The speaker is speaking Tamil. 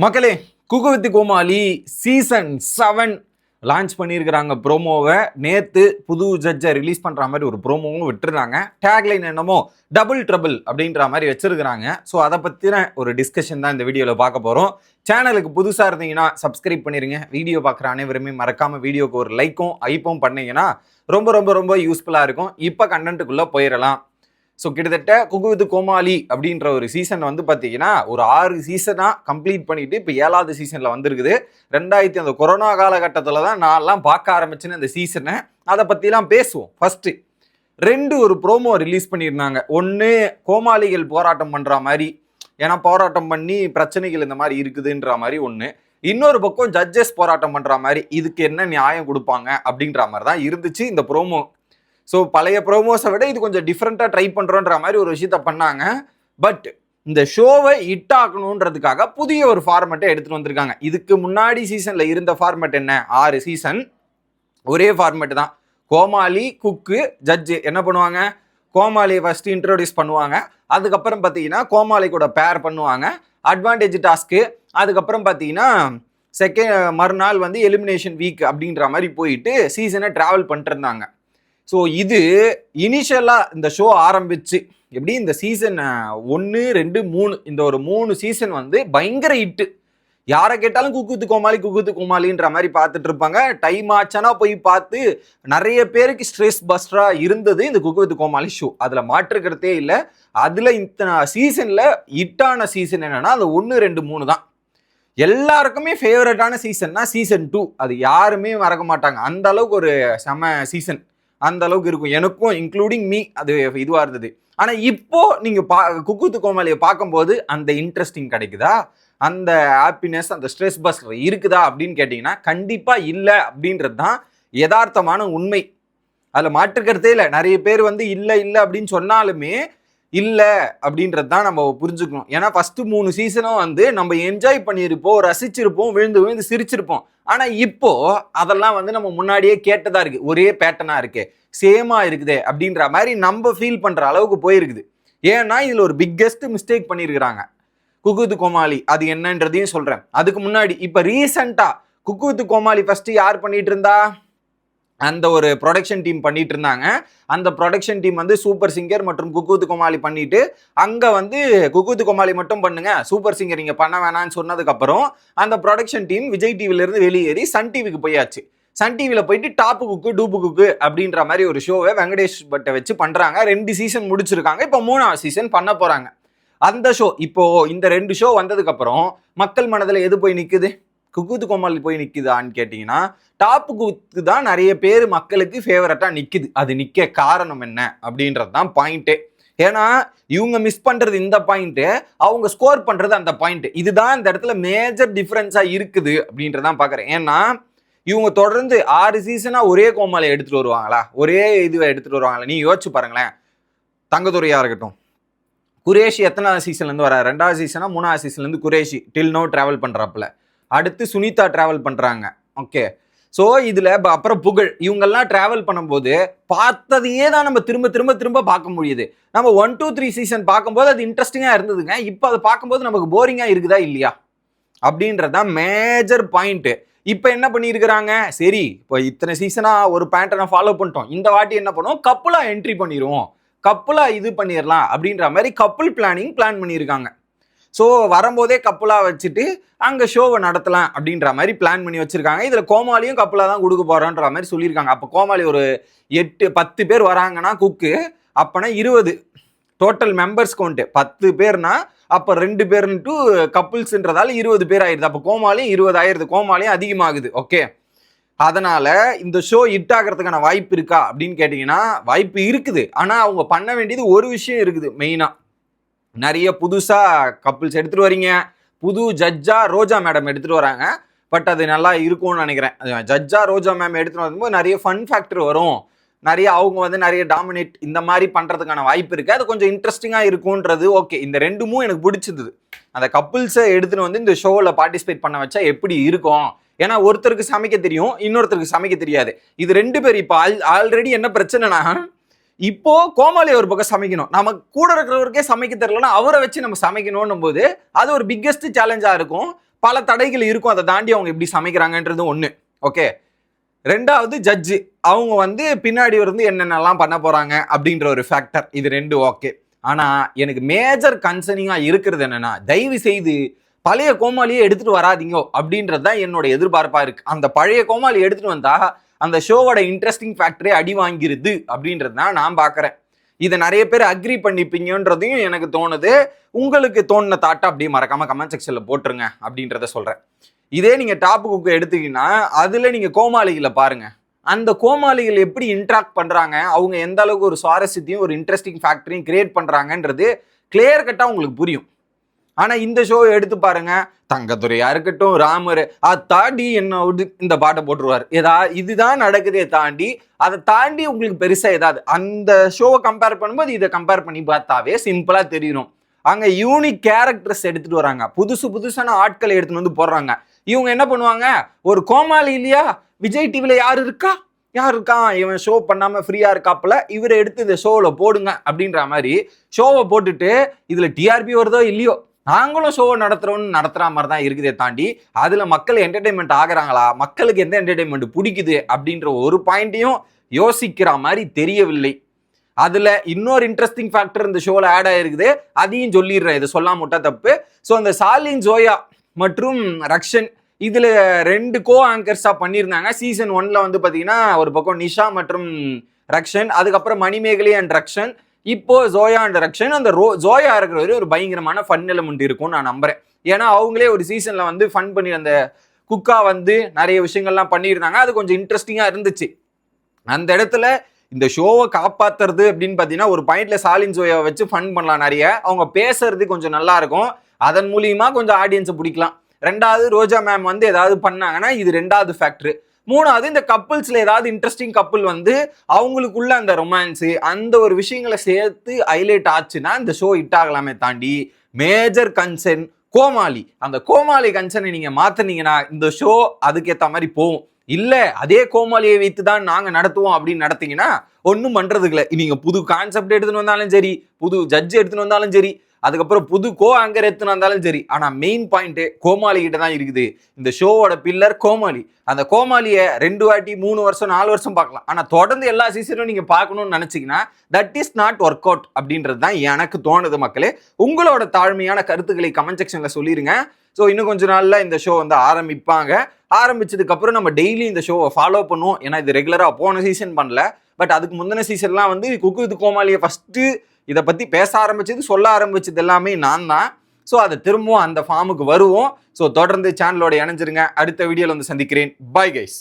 மக்களே, cook with Comali season 7 launch பண்ணியிருக்கிறாங்க ப்ரோமோவை. நேற்று புது ஜட்ஜை ரிலீஸ் பண்ணுற மாதிரி ஒரு ப்ரோமோவும் விட்டுருந்தாங்க. டேக்லைன் என்னமோ டபுள் ட்ரபிள் அப்படின்ற மாதிரி வச்சிருக்கிறாங்க. ஸோ அதை பற்றின ஒரு டிஸ்கஷன் தான் இந்த வீடியோவில் பார்க்க போகிறோம். சேனலுக்கு புதுசாக இருந்தீங்கன்னா சப்ஸ்கிரைப் பண்ணிடுங்க. வீடியோ பார்க்குற அனைவருமே மறக்காமல் வீடியோக்கு ஒரு லைக்கும் ஐப்பும் பண்ணீங்கன்னா ரொம்ப ரொம்ப ரொம்ப யூஸ்ஃபுல்லாக இருக்கும். இப்போ கண்டென்ட்டுக்குள்ளே போயிடலாம். ஸோ கிட்டத்தட்ட குக்கு வித் கோமாளி அப்படின்ற ஒரு சீசன் வந்து பார்த்தீங்கன்னா ஒரு 6 சீசனாக கம்ப்ளீட் பண்ணிட்டு இப்போ 7வது சீசனில் வந்திருக்குது. அந்த கொரோனா காலகட்டத்தில் தான் நான்லாம் பார்க்க ஆரம்பிச்சேன்னு இந்த சீசனை. அதை பற்றிலாம் பேசுவோம். ஃபர்ஸ்ட்டு 2 ஒரு ப்ரோமோ ரிலீஸ் பண்ணியிருந்தாங்க. ஒன்று கோமாளிகள் போராட்டம் பண்ணுற மாதிரி, ஏன்னா போராட்டம் பண்ணி பிரச்சனைகள் இந்த மாதிரி இருக்குதுன்ற மாதிரி ஒன்று. இன்னொரு பக்கம் ஜட்ஜஸ் போராட்டம் பண்ணுற மாதிரி, இதுக்கு என்ன நியாயம் கொடுப்பாங்க அப்படின்ற மாதிரி தான் இருந்துச்சு இந்த ப்ரோமோ. ஸோ பழைய ப்ரோமோஸை விட இது கொஞ்சம் டிஃப்ரெண்ட்டாக ட்ரை பண்ணுறோன்ற மாதிரி ஒரு விஷயத்த பண்ணாங்க. பட் இந்த ஷோவை ஹிட் ஆக்கணுன்றதுக்காக புதிய ஒரு ஃபார்மெட்டை எடுத்துகிட்டு வந்திருக்காங்க. இதுக்கு முன்னாடி சீசனில் இருந்த ஃபார்மெட் என்ன? 6 சீசன் ஒரே ஃபார்மெட் தான். கோமாளி, குக்கு, ஜட்ஜு என்ன பண்ணுவாங்க? கோமாளியை ஃபஸ்ட்டு இன்ட்ரோடியூஸ் பண்ணுவாங்க. அதுக்கப்புறம் பார்த்தீங்கன்னா கோமாளி கூட பேர் பண்ணுவாங்க. Advantage task. அதுக்கப்புறம் பார்த்தீங்கன்னா மறுநாள் வந்து எலிமினேஷன் வீக் அப்படின்ற மாதிரி போயிட்டு சீசனை ட்ராவல் பண்ணிட்டு இருந்தாங்க. ஸோ இது இனிஷியலாக இந்த ஷோ ஆரம்பிச்சு எப்படி இந்த சீசன் 1, 2, 3 இந்த ஒரு 3 சீசன் வந்து பயங்கர ஹிட்டு. யாரை கேட்டாலும் குக்கு வித் கோமாளின்ற மாதிரி பார்த்துட்டு இருப்பாங்க. டைம் ஆச்சானா போய் பார்த்து நிறைய பேருக்கு ஸ்ட்ரெஸ் பஸ்டராக இருந்தது இந்த குக்கு வித் கோமாளி ஷோ. அதில் மாற்றுக்கிறதே இல்லை. அதில் இந்த சீசனில் ஹிட்டான சீசன் என்னன்னா அந்த 1, 2, 3 தான். எல்லாருக்குமே ஃபேவரட்டான சீசன்னா சீசன் 2. அது யாருமே மறக்க மாட்டாங்க. அந்த அளவுக்கு ஒரு செம சீசன் அந்த அளவுக்கு இருக்கும். எனக்கும் இன்க்ளூடிங் மீ அது இதுவாக இருந்தது. ஆனால் இப்போ நீங்கள் குக்கு வித் கோமாளியை பார்க்கும்போது அந்த இன்ட்ரெஸ்டிங் கிடைக்குதா, அந்த ஹாப்பினஸ், அந்த ஸ்ட்ரெஸ் பஸ்டர் இருக்குதா அப்படின்னு கேட்டிங்கன்னா கண்டிப்பாக இல்லை அப்படின்றது தான் யதார்த்தமான உண்மை. அதில் மாற்றுக்கிறதே இல்லை. நிறைய பேர் வந்து இல்லை அப்படின்னு சொன்னாலுமே இல்லை அப்படின்றது தான் நம்ம புரிஞ்சுக்கணும். ஏன்னா ஃபஸ்ட்டு 3 சீசனும் வந்து நம்ம என்ஜாய் பண்ணியிருப்போம், ரசிச்சிருப்போம், விழுந்து சிரிச்சிருப்போம். ஆனால் இப்போ அதெல்லாம் வந்து நம்ம முன்னாடியே கேட்டதா இருக்கு. ஒரே பேட்டர்னா இருக்கு, சேமா இருக்குதே அப்படின்ற மாதிரி நம்ம ஃபீல் பண்ற அளவுக்கு போயிருக்குது. ஏன்னா இதுல ஒரு பிக்கெஸ்ட் மிஸ்டேக் பண்ணியிருக்கிறாங்க குக்கு வித் கோமாளி. அது என்னன்றதையும் சொல்றேன். அதுக்கு முன்னாடி இப்ப ரீசெண்டா குக்கு வித் கோமாளி ஃபர்ஸ்ட் யார் பண்ணிட்டு இருந்தா? அந்த ஒரு ப்ரொடக்ஷன் டீம் பண்ணிட்டு இருந்தாங்க. அந்த ப்ரொடக்ஷன் டீம் வந்து சூப்பர் சிங்கர் மற்றும் குக்கு வித் கோமாளி பண்ணிட்டு அங்க வந்து குக்கு வித் கோமாளி மட்டும் பண்ணுங்க, சூப்பர் சிங்கர் இங்க பண்ண வேணாம்னு சொன்னதுக்கு அப்புறம் அந்த ப்ரொடக்ஷன் டீம் விஜய் டிவில இருந்து வெளியேறி சன் டிவிக்கு போயாச்சு. சன் டிவியில் போயிட்டு டாப்பு குக்கு டூப்பு குக்கு அப்படின்ற மாதிரி ஒரு ஷோவை வெங்கடேஷ் பட்டை வச்சு பண்றாங்க. 2 சீசன் முடிச்சிருக்காங்க. இப்போ 3வது சீசன் பண்ண போறாங்க. அந்த ஷோ இப்போ இந்த 2 ஷோ வந்ததுக்கு அப்புறம் மக்கள் மனதில் எது போய் நிக்குது? குக்கு வித் கோமாளி போய் நிக்குதான்னு கேட்டீங்கன்னா டாப்பு குக்கு தான் நிறைய பேர் மக்களுக்கு ஃபேவரட்டா நிக்குது. அது நிக்க காரணம் என்ன அப்படின்றது தான் பாயிண்ட்டு. ஏன்னா இவங்க மிஸ் பண்றது இந்த பாயிண்ட், அவங்க ஸ்கோர் பண்றது அந்த பாயிண்ட். இதுதான் இந்த இடத்துல மேஜர் டிஃபரன்ஸா இருக்குது அப்படின்றதான் பாக்குறேன். ஏன்னா இவங்க தொடர்ந்து 6 சீசனா ஒரே கோமாளியை எடுத்துட்டு வருவாங்களா? ஒரே இதுவை எடுத்துட்டு வருவாங்களா? நீ யோசிச்சு பாருங்களேன். தங்கதுரையா இருக்கட்டும், குரேஷி எத்தனாவது சீசன்ல இருந்து வர? 2வது சீசனா 3வது சீசன்ல இருந்து குரேஷி டில் நோ டிராவல் பண்றாப்புல. அடுத்து சுனிதா டிராவல் பண்றாங்க. ஓகே, ஸோ இதுல அப்புறம் புகழ், இவங்கெல்லாம் டிராவல் பண்ணும்போது பார்த்ததையே தான் நம்ம திரும்ப பார்க்க முடியுது. நம்ம 1, 2, 3 சீசன் பார்க்கும்போது அது இன்ட்ரெஸ்டிங்கா இருந்ததுங்க. இப்போ அதை பார்க்கும்போது நமக்கு போரிங்கா இருக்குதா இல்லையா அப்படின்றதான் மேஜர் பாயிண்ட். இப்போ என்ன பண்ணியிருக்கிறாங்க? சரி, இப்போ இத்தனை சீசனா ஒரு பேட்டர்னை ஃபாலோ பண்ணிட்டோம், இந்த வாட்டி என்ன பண்ணுவோம், கப்புலா என்ட்ரி பண்ணிடுவோம், கப்புலா இது பண்ணிடலாம் அப்படின்ற மாதிரி கப்புள் பிளான் பண்ணியிருக்காங்க. ஸோ வரும்போதே கப்புலா வச்சுட்டு அங்கே ஷோவை நடத்தலாம் அப்படின்ற மாதிரி பிளான் பண்ணி வச்சிருக்காங்க. இதில் கோமாளியும் கப்புலா தான் கொடுக்க போறோன்ற மாதிரி சொல்லியிருக்காங்க. அப்போ கோமாளி ஒரு 8-10 பேர் வராங்கன்னா குக்கு அப்போனா 20 டோட்டல் மெம்பர்ஸ் கவுண்ட் 10 பேர்னா அப்போ 2 பேர்ன்ட்டு கப்புள்ஸ்ன்றதால 20 பேர் ஆயிடுது. அப்போ கோமாளியும் 20 ஆயிடுது. கோமாளியும் அதிகமாகுது. ஓகே, அதனால இந்த ஷோ ஹிட் ஆகிறதுக்கான வாய்ப்பு இருக்கா அப்படின்னு கேட்டீங்கன்னா வாய்ப்பு இருக்குது. ஆனால் அவங்க பண்ண வேண்டியது ஒரு விஷயம் இருக்குது மெயினாக. நிறைய புதுசா கப்புள்ஸ் எடுத்துட்டு வரீங்க. புது ஜட்ஜா ரோஜா மேடம் எடுத்துட்டு வராங்க. பட் அது நல்லா இருக்கும்னு நினைக்கிறேன். ஜட்ஜா ரோஜா மேம் எடுத்துட்டு வரும்போது நிறைய ஃபன் ஃபேக்டர் வரும். நிறைய அவங்க வந்து நிறைய டாமினேட் இந்த மாதிரி பண்றதுக்கான வாய்ப்பு இருக்கு. அது கொஞ்சம் இன்ட்ரெஸ்டிங்கா இருக்கும்ன்றது ஓகே. இந்த 2மும் எனக்கு பிடிச்சிருந்தது. அந்த கப்புள்ஸை எடுத்துட்டு வந்து இந்த ஷோவில் பார்ட்டிசிபேட் பண்ண வச்சா எப்படி இருக்கும்? ஏன்னா ஒருத்தருக்கு சமைக்க தெரியும், இன்னொருத்தருக்கு சமைக்க தெரியாது. இது 2 பேர் இப்போ ஆல்ரெடி என்ன பிரச்சனைனா, இப்போ கோமாளி ஒரு பக்கம் சமைக்கணும், நம்ம கூட இருக்கிறவருக்கே சமைக்க தெரியலன்னா அவரை வச்சு நம்ம சமைக்கணும் போது அது ஒரு பிக்கெஸ்ட் சேலஞ்சா இருக்கும். பல தடைகள் இருக்கும், அதை தாண்டி அவங்க எப்படி சமைக்கிறாங்கன்றது ஒன்று. ஓகே, ரெண்டாவது ஜட்ஜு, அவங்க வந்து பின்னாடி வந்து என்னென்னலாம் பண்ண போறாங்க அப்படின்ற ஒரு ஃபேக்டர். இது ரெண்டு ஓகே. ஆனா எனக்கு மேஜர் கன்சர்னிங்கா இருக்கிறது என்னன்னா, தயவு செய்து பழைய கோமாளியை எடுத்துட்டு வராதீங்க அப்படின்றது தான் என்னோட எதிர்பார்ப்பா இருக்கு. அந்த பழைய கோமாளி எடுத்துட்டு வந்தா அந்த ஷோவோட இன்ட்ரெஸ்டிங் ஃபேக்டரே அடி வாங்கிருது அப்படின்றது தான் நான் பார்க்குறேன். இதை நிறைய பேர் அக்ரி பண்ணிப்பீங்கன்றதையும் எனக்கு தோணுது. உங்களுக்கு தோணுன தாட்டை அப்படியே மறக்காம கமெண்ட் செக்ஷன்ல போட்டுருங்க அப்படின்றத சொல்றேன். இதே நீங்க டாப் குக்கை எடுத்தீங்கன்னா அதுல நீங்க கோமாளிகளை பாருங்க. அந்த கோமாளிகள் எப்படி இன்ட்ராக்ட் பண்றாங்க, அவங்க எந்த அளவுக்கு ஒரு சுவாரஸ்யத்தையும் ஒரு இன்ட்ரெஸ்டிங் ஃபேக்டரையும் கிரியேட் பண்றாங்கன்றது கிளியர் கட்டா உங்களுக்கு புரியும். ஆனா இந்த ஷோ எடுத்து பாருங்க, தங்கத்துறையா இருக்கட்டும், ராமர், அதை தாண்டி என்ன இந்த பாட்டை போட்டுருவார். இதுதான் நடக்குதே தாண்டி அதை தாண்டி உங்களுக்கு பெருசா ஏதாவது அந்த ஷோவை கம்பேர் பண்ணும்போது இதை கம்பேர் பண்ணி பார்த்தாவே சிம்பிளா தெரியணும். அங்க யூனிக் கேரக்டர்ஸ் எடுத்துட்டு வராங்க, புதுசான ஆட்களை எடுத்துட்டு வந்து போடுறாங்க. இவங்க என்ன பண்ணுவாங்க, ஒரு கோமாளி இல்லையா, விஜய் டிவில யார் இருக்கா, இவன் ஷோ பண்ணாம ஃப்ரீயா இருக்காப்புல, இவரை எடுத்து இந்த ஷோவில் போடுங்க அப்படின்ற மாதிரி ஷோவை போட்டுட்டு இதுல டிஆர்பி வருதோ இல்லையோ நாங்களும் ஷோவை நடத்துற மாதிரி தான் இருக்குதே தாண்டி அதுல மக்கள் என்டர்டைன்மெண்ட் ஆகுறாங்களா, மக்களுக்கு எந்த என்டர்டைன்மெண்ட் பிடிக்குது அப்படின்ற ஒரு பாயிண்ட்டையும் யோசிக்கிற மாதிரி தெரியவில்லை. அதுல இன்னொரு இன்ட்ரெஸ்டிங் ஃபேக்டர் இந்த ஷோல ஆட் ஆயிருக்குது, அதையும் சொல்லிடுறேன், இதை சொல்லாம விட்டா தப்பு. ஸோ அந்த சாலின் ஜோயா மற்றும் ரக்ஷன் இதுல 2 கோ ஆங்கர்ஸா பண்ணியிருந்தாங்க. சீசன் 1ல வந்து பாத்தீங்கன்னா ஒரு பக்கம் நிஷா மற்றும் ரக்ஷன், அதுக்கப்புறம் மணிமேகலை அண்ட் ரக்ஷன், இப்போ ஜோயா அண்ட் ரக்ஷன். அந்த ஜோயா இருக்கிற ஒரு பயங்கரமான ஃபன் எலிமெண்ட் இருக்கும் நான் நம்புறேன். ஏன்னா அவங்களே ஒரு சீசன்ல வந்து ஃபன் பண்ணி அந்த குக்கா வந்து நிறைய விஷயங்கள்லாம் பண்ணியிருந்தாங்க, அது கொஞ்சம் இன்ட்ரெஸ்டிங்கா இருந்துச்சு. அந்த இடத்துல இந்த ஷோவை காப்பாத்துறது அப்படின்னு பார்த்தீங்கன்னா ஒரு பாயிண்ட்ல சாலின் ஜோயாவை வச்சு ஃபன் பண்ணலாம் நிறைய. அவங்க பேசுறது கொஞ்சம் நல்லா இருக்கும், அதன் மூலியமா கொஞ்சம் ஆடியன்ஸை பிடிக்கலாம். ரெண்டாவது ரோஜா மேம் வந்து ஏதாவது பண்ணாங்கன்னா இது ரெண்டாவது ஃபேக்டர். மூணாவது இந்த கப்புள்ஸ்ல ஏதாவது இன்ட்ரெஸ்டிங் கப்புள் வந்து அவங்களுக்குள்ள அந்த ரொமான்ஸு அந்த ஒரு விஷயங்களை சேர்த்து ஹைலைட் ஆச்சுன்னா இந்த ஷோ ஹிட் ஆகலாமே தாண்டி மேஜர் கன்சர்ன் கோமாளி. அந்த கோமாளி கன்சர்னை நீங்க மாத்தினீங்கன்னா இந்த ஷோ அதுக்கேற்ற மாதிரி போகும். இல்ல அதே கோமாளியை வைத்து தான் நாங்க நடத்துவோம் அப்படின்னு நடத்தீங்கன்னா ஒன்றும் பண்றதுக்கு இல்லை. நீங்க புது கான்செப்ட் எடுத்துன்னு வந்தாலும் சரி, புது ஜட்ஜ் எடுத்துன்னு வந்தாலும் சரி, அதுக்கப்புறம் புது கோ ஆங்கர் எடுத்துன்னு வந்தாலும் சரி, ஆனா மெயின் பாயிண்ட் கோமாளி கிட்ட தான் இருக்குது. இந்த ஷோவோட பில்லர் கோமாளி. அந்த கோமாளியை 2 வாட்டி 3 வருஷம் 4 வருஷம் பார்க்கலாம், ஆனா தொடர்ந்து எல்லா சீசனும் நீங்க பார்க்கணும்னு நினைச்சீங்கன்னா that is not work out அப்படின்றது தான் எனக்கு தோணுது. மக்களே, உங்களோட தாழ்மையான கருத்துக்களை கமெண்ட் செக்ஷன்ல சொல்லிருங்க. ஸோ இன்னும் கொஞ்ச நாள்ல இந்த ஷோ வந்து ஆரம்பிப்பாங்க. ஆரம்பிச்சதுக்கு அப்புறம் நம்ம டெய்லி இந்த ஷோவை ஃபாலோ பண்ணுவோம். ஏன்னா இது ரெகுலரா போன சீசன் பண்ணல, பட் அதுக்கு முந்தின சீசன்லாம் வந்து குக்கு வித் கோமாளியை ஃபர்ஸ்ட் இதை பத்தி பேச ஆரம்பிச்சது, சொல்ல ஆரம்பிச்சது எல்லாமே நான் தான். ஸோ அதை திரும்பவும் அந்த ஃபார்முக்கு வருவோம். ஸோ தொடர்ந்து சேனலோட இணைஞ்சிருங்க. அடுத்த வீடியோல வந்து சந்திக்கிறேன். Bye guys.